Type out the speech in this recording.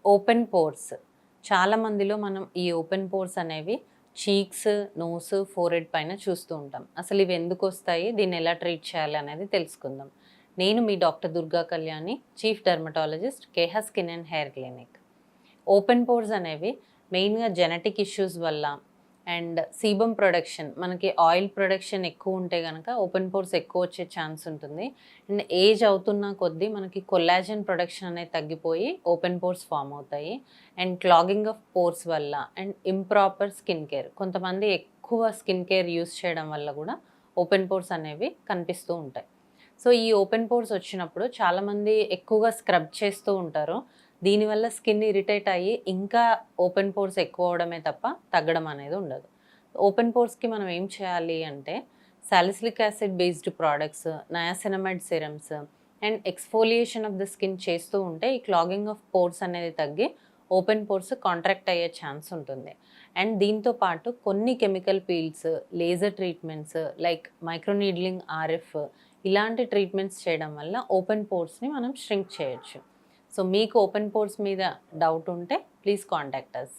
Open pores. చాలా మందిలో మనం ఈ ఓపెన్ పోర్స్ అనేవి చీక్స్, నోస్, ఫోర్‌హెడ్ పైన చూస్తూ ఉంటాం. అసలు ఇవి ఎందుకొస్తాయి? దీన్ని ఎలా ట్రీట్ చేయాలి అనేది తెలుసుకుందాం. నేను మీ doctor Durga Kalyani, chief dermatologist, Keha skin and hair clinic. Open pores అనేవి మెయిన్‌గా జెనెటిక్ ఇష్యూస్ వల్ల అండ్ సీబమ్ ప్రొడక్షన్, మనకి ఆయిల్ ప్రొడక్షన్ ఎక్కువ ఉంటే గనక ఓపెన్ పోర్స్ ఎక్కువ వచ్చే ఛాన్స్ ఉంటుంది. అండ్ ఏజ్ అవుతున్న కొద్దీ మనకి కొల్లాజెన్ ప్రొడక్షన్ అనేది తగ్గిపోయి ఓపెన్ పోర్స్ ఫామ్ అవుతాయి. అండ్ క్లాగింగ్ ఆఫ్ పోర్స్ వల్ల అండ్ ఇంప్రాపర్ స్కిన్ కేర్, కొంతమంది ఎక్కువ స్కిన్ కేర్ యూస్ చేయడం వల్ల కూడా ఓపెన్ పోర్స్ అనేవి కనిపిస్తూ ఉంటాయి. సో ఈ ఓపెన్ పోర్స్ వచ్చినప్పుడు చాలామంది ఎక్కువగా స్క్రబ్ చేస్తూ ఉంటారు. దీనివల్ల స్కిన్ ఇరిటేట్ అయ్యి ఇంకా ఓపెన్ పోర్స్ ఎక్కువ అవడమే తప్ప తగ్గడం అనేది ఉండదు. ఓపెన్ పోర్స్‌కి మనం ఏం చేయాలి అంటే salicylic acid based products, niacinamide serums and exfoliation of the skin చేస్తూ ఉంటే ఈ క్లాగింగ్ ఆఫ్ పోర్స్ అనేది తగ్గి ఓపెన్ పోర్స్ కాంట్రాక్ట్ అయ్యే ఛాన్స్ ఉంటుంది. అండ్ దీంతో పాటు కొన్ని chemical peels, laser treatments like microneedling, RF ఇలాంటి ట్రీట్మెంట్స్ చేయడం వల్ల ఓపెన్ పోర్స్‌ని మనం ష్రింక్ చేయొచ్చు. సో మీకు ఓపెన్ పోర్స్ మీద డౌట్ ఉంటే ప్లీజ్ కాంటాక్ట్ అస్.